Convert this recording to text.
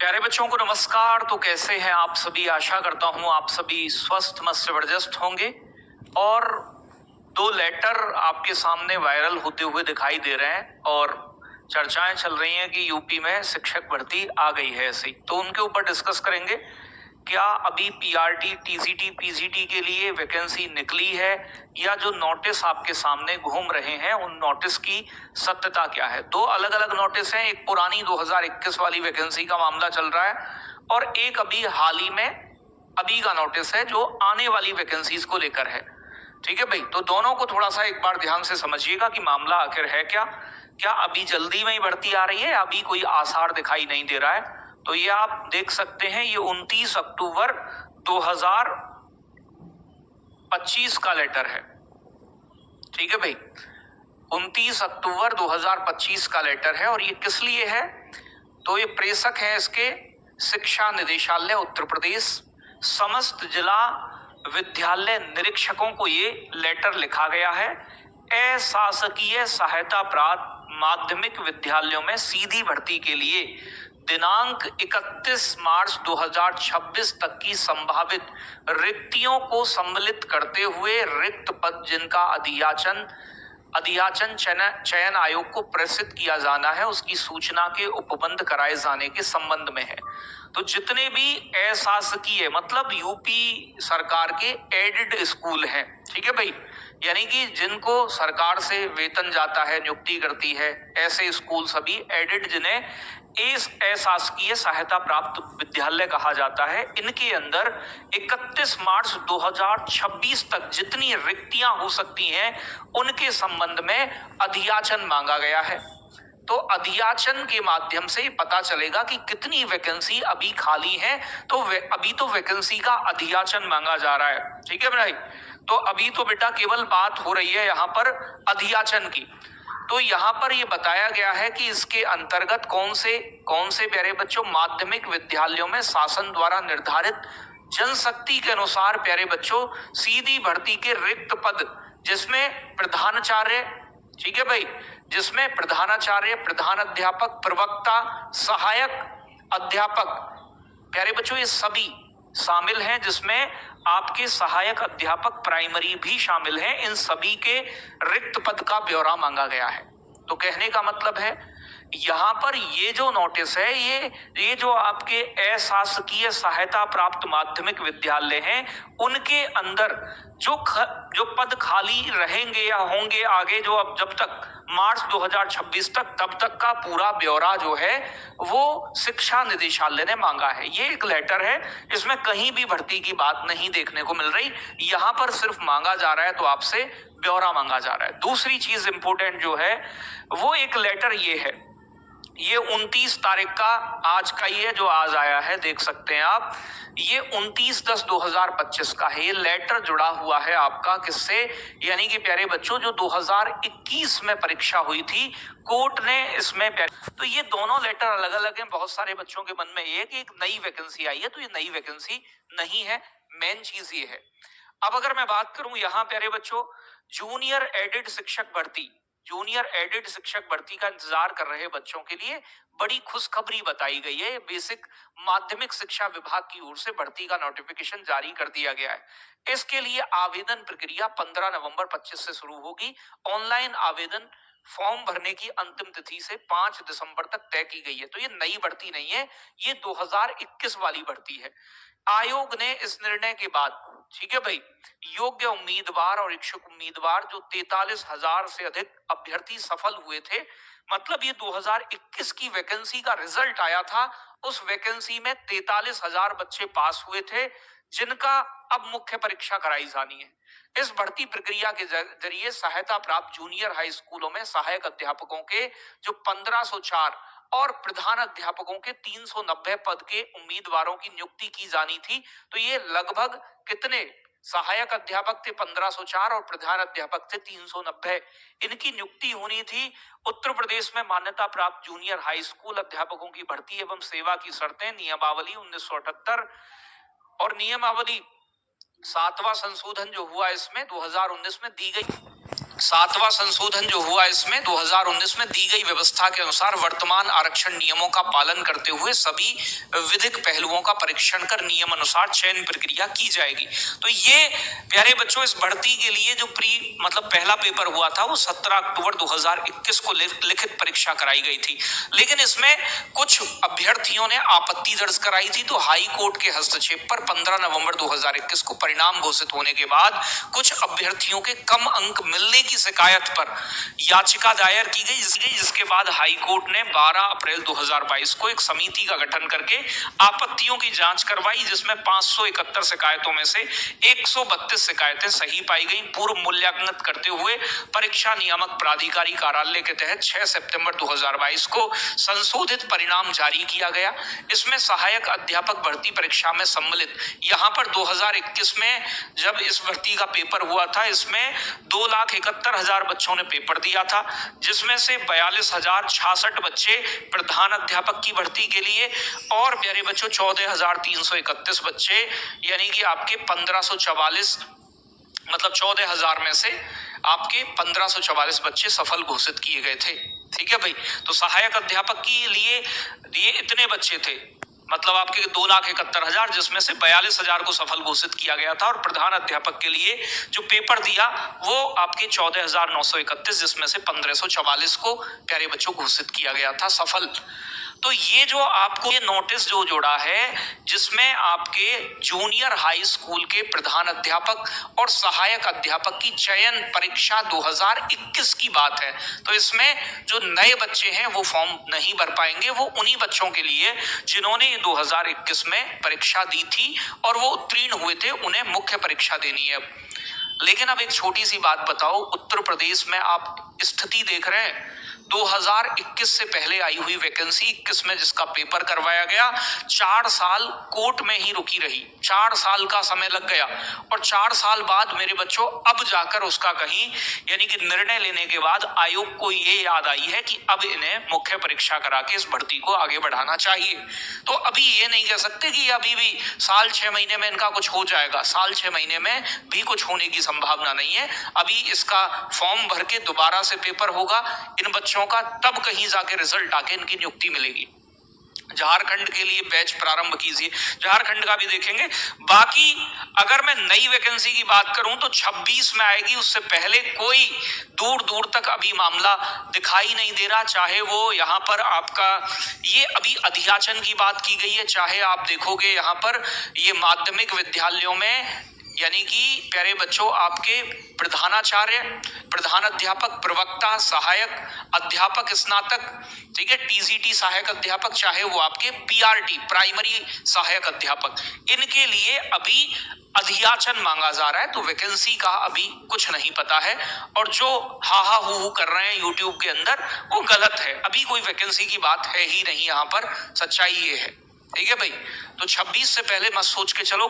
प्यारे बच्चों को नमस्कार। तो कैसे हैं आप सभी? आशा करता हूं आप सभी स्वस्थ मस्त जबरदस्त होंगे। और दो लेटर आपके सामने वायरल होते हुए दिखाई दे रहे हैं और चर्चाएं चल रही हैं कि यूपी में शिक्षक भर्ती आ गई है ऐसे ही। तो उनके ऊपर डिस्कस करेंगे। क्या अभी पीआरटी, टीजीटी, पीजीटी के लिए वैकेंसी निकली है या जो नोटिस आपके सामने घूम रहे हैं उन नोटिस की सत्यता क्या है? दो अलग अलग नोटिस हैं। एक पुरानी 2021 वाली वैकेंसी का मामला चल रहा है और एक अभी हाल ही में अभी का नोटिस है जो आने वाली वैकेंसीज को लेकर है। ठीक है भाई, तो दोनों को थोड़ा सा एक बार ध्यान से समझिएगा कि मामला आखिर है क्या। क्या अभी जल्दी में ही भर्ती आ रही है? अभी कोई आसार दिखाई नहीं दे रहा है। तो ये आप देख सकते हैं, ये 29 अक्टूबर 2025 का लेटर है। ठीक है भाई, 29 अक्टूबर 2025 का लेटर है। और ये किस लिए है? तो ये प्रेषक है इसके शिक्षा निदेशालय उत्तर प्रदेश। समस्त जिला विद्यालय निरीक्षकों को ये लेटर लिखा गया है। अशासकीय सहायता प्राप्त माध्यमिक विद्यालयों में सीधी भर्ती के लिए दिनांक 31 मार्च 2026 तक की संभावित रिक्तियों को सम्मिलित करते हुए रिक्त पद जिनका अधियाचन चयन आयोग को प्रेषित किया जाना है उसकी सूचना के उपबंध कराए जाने के संबंध में है। तो जितने भी अशासकीय मतलब यूपी सरकार के एडेड स्कूल हैं, ठीक है भाई, यानी कि जिनको सरकार से वेतन जाता है, नियुक्ति करती है, ऐसे स्कूल सभी एडेड, जिन्हें इस अशासकीय सहायता प्राप्त विद्यालय कहा जाता है, इनके अंदर 31 मार्च 2026 तक जितनी रिक्तियां हो सकती हैं उनके संबंध में अधियाचन मांगा गया है। तो अधियाचन के माध्यम से पता चलेगा कि कितनी वैकेंसी अभी खाली है। तो अभी तो वैकेंसी का अधियाचन मांगा जा रहा है। ठीक है भाई, तो अभी तो बेटा केवल बात हो रही है यहाँ पर अधियाचन की। तो यहाँ पर ये बताया गया है कि इसके अंतर्गत कौन से प्यारे बच्चों माध्यमिक विद्यालयों में शासन द्वारा निर्धारित जनशक्ति के अनुसार प्यारे बच्चों सीधी भर्ती के रिक्त पद जिसमें प्रधानाचार्य, ठीक है भाई, जिसमें प्रधानाचार्य, प्रधान अध्यापक, प्रवक्ता, सहायक अध्यापक, प्यारे बच्चों ये सभी शामिल हैं, जिसमें आपके सहायक अध्यापक प्राइमरी भी शामिल हैं। इन सभी के रिक्त पद का ब्यौरा मांगा गया है। तो कहने का मतलब है यहाँ पर ये जो नोटिस है, ये जो आपके अशासकीय सहायता प्राप्त माध्यमिक विद्यालय हैं उनके अंदर जो पद खाली रहेंगे या होंगे आगे, जो अब जब तक मार्च 2026 तक, तब तक का पूरा ब्यौरा जो है वो शिक्षा निदेशालय ने मांगा है। ये एक लेटर है, इसमें कहीं भी भर्ती की बात नहीं देखने को मिल रही। यहाँ पर सिर्फ मांगा जा रहा है, तो आपसे ब्यौरा मांगा जा रहा है। दूसरी चीज इंपोर्टेंट जो है वो एक लेटर ये है, ये 29 तारीख का आज का ही है जो आज आया है, देख सकते हैं आप। ये 29/10/2025 का है। ये लेटर जुड़ा हुआ है आपका किससे? यानी कि प्यारे बच्चों जो 2021 में परीक्षा हुई थी, कोर्ट ने इसमें तो ये दोनों लेटर अलग अलग हैं। बहुत सारे बच्चों के मन में ये कि एक नई वैकेंसी आई है, तो ये नई वैकेंसी नहीं है। मेन चीज ये है। अब अगर मैं बात करूं यहाँ प्यारे बच्चों जूनियर एडेड शिक्षक भर्ती का इंतजार कर रहे बच्चों के लिए बड़ी खुशखबरी बताई गई है। बेसिक माध्यमिक शिक्षा विभाग की ओर से भर्ती का नोटिफिकेशन जारी कर दिया गया है। इसके लिए आवेदन प्रक्रिया 15 नवंबर 25 से शुरू होगी। ऑनलाइन आवेदन फॉर्म भरने की अंतिम तिथि से 5 दिसंबर तक तय की गई है। तो ये नई भर्ती नहीं है, ये 2021 वाली भर्ती है। आयोग ने इस निर्णय के बाद, ठीक है भाई, योग्य उम्मीदवार और इच्छुक उम्मीदवार जो 43,000 से अधिक अभ्यर्थी सफल हुए थे, मतलब ये 2021 की वैकेंसी का रिजल्ट आया था, उस वैकेंसी में 43,000 बच्चे पास हुए थे जिनका अब मुख्य परीक्षा कराई जानी है। इस भर्ती प्रक्रिया के जरिए सहायता प्राप्त जूनियर हाई स्कूलों में सहायक अध्यापकों के जो 1504 और प्रधान अध्यापकों के 390 पद के उम्मीदवारों की नियुक्ति की जानी थी। तो ये लगभग कितने सहायक अध्यापक थे? 1504 और प्रधान अध्यापक थे 390। इनकी नियुक्ति होनी थी। उत्तर प्रदेश में मान्यता प्राप्त जूनियर हाई स्कूल अध्यापकों की भर्ती एवं सेवा की शर्तें नियमावली 1978 और नियमावली 7वां संशोधन जो हुआ इसमें 2019 में दी गई। सातवां संशोधन जो हुआ इसमें 2019 में दी गई व्यवस्था के अनुसार वर्तमान आरक्षण नियमों का पालन करते हुए सभी विधिक पहलुओं का परीक्षण कर नियम अनुसार चयन प्रक्रिया की जाएगी। तो ये प्यारे बच्चों, इस भर्ती के लिए जो पहला पेपर हुआ था वो 17 अक्टूबर 2021 को लिखित परीक्षा कराई गई थी। लेकिन इसमें कुछ अभ्यर्थियों ने आपत्ति दर्ज कराई थी, तो हाई कोर्ट के हस्तक्षेप पर 15 नवंबर 2021 को परिणाम घोषित होने के बाद कुछ अभ्यर्थियों के कम अंक मिलने की शिकायत पर याचिका दायर की गई, जिसके बाद हाई कोर्ट ने 12 अप्रैल 2022 को एक समिति का गठन करके आपत्तियों की जांच करवाई, जिसमें 571 शिकायतों में से 132 शिकायतें सही पाई गई। पूर्व मूल्यांकन करते हुए परीक्षा नियामक प्राधिकारी कार्यालय के तहत 6 सितंबर 2022 को संशोधित परिणाम जारी किया गया। इसमें सहायक अध्यापक भर्ती परीक्षा में सम्मिलित, यहाँ पर 2021 में जब इस भर्ती का पेपर हुआ था, इसमें 2,71,000 बच्चों ने पेपर दिया था, जिसमें से 42,066 बच्चे प्रधान अध्यापक की भर्ती के लिए और प्यारे बच्चों 14,331 बच्चे यानी कि आपके 1544, मतलब 14,000 में से आपके 1544 बच्चे सफल घोषित किए गए थे। ठीक है भाई, तो सहायक अध्यापक के लिए ये इतने बच्चे थे, मतलब आपके 2,71,000, जिसमें से 42,000 को सफल घोषित किया गया था, और प्रधान अध्यापक के लिए जो पेपर दिया वो आपके 14,931, जिसमें से 1,544 को प्यारे बच्चों घोषित किया गया था सफल। तो ये जो आपको ये नोटिस जो जोड़ा है, जिसमें आपके जूनियर हाई स्कूल के प्रधान अध्यापक और सहायक अध्यापक की चयन परीक्षा 2021 की बात है, तो इसमें जो नए बच्चे हैं वो फॉर्म नहीं भर पाएंगे। वो उन्हीं बच्चों के लिए जिन्होंने 2021 में परीक्षा दी थी और वो उत्तीर्ण हुए थे, उन्हें मुख्य परीक्षा देनी है। लेकिन अब एक छोटी सी बात बताओ, उत्तर प्रदेश में आप स्थिति देख रहे हैं, 2021 से पहले आई हुई वैकेंसी 21 में जिसका पेपर करवाया गया, 4 साल कोर्ट में ही रुकी रही, 4 साल का समय लग गया, और 4 साल बाद मेरे बच्चों अब जाकर उसका कहीं यानी कि निर्णय लेने के बाद आयोग को ये याद आई है कि अब इन्हें मुख्य परीक्षा करा के इस भर्ती को आगे बढ़ाना चाहिए। तो अभी ये नहीं कह सकते कि अभी भी साल 6 महीने में इनका कुछ हो जाएगा, साल 6 महीने में भी कुछ होने की संभावना नहीं है। अभी इसका फॉर्म भर के दोबारा से पेपर होगा इन बच्चों का, तब कहीं जाके रिजल्ट आके इनकी नियुक्ति मिलेगी। झारखंड के लिए बैच प्रारंभ कीजिए, झारखंड का भी देखेंगे। बाकी अगर मैं नई वैकेंसी की बात करूं तो 26 में आएगी, उससे पहले कोई दूर दूर तक अभी मामला दिखाई नहीं दे रहा। चाहे वो यहाँ पर आपका ये अभी अध्याचन की बात की गई है, चाहे आप देखोगे यहाँ पर ये माध्यमिक विद्यालयों में यानी कि प्यारे बच्चों आपके प्रधानाचार्य, प्रधानाध्यापक, प्रवक्ता, सहायक अध्यापक, स्नातक, ठीक है, टीजीटी सहायक अध्यापक, चाहे वो आपके पीआरटी प्राइमरी सहायक अध्यापक, इनके लिए अभी अध्याचन मांगा जा रहा है। तो वैकेंसी का अभी कुछ नहीं पता है, और जो हा हू कर रहे हैं यूट्यूब के अंदर वो गलत है। अभी कोई वैकेंसी की बात है ही नहीं, यहाँ पर सच्चाई ये है। ठीक है भाई, तो 26 से पहले मत सोच के चलो।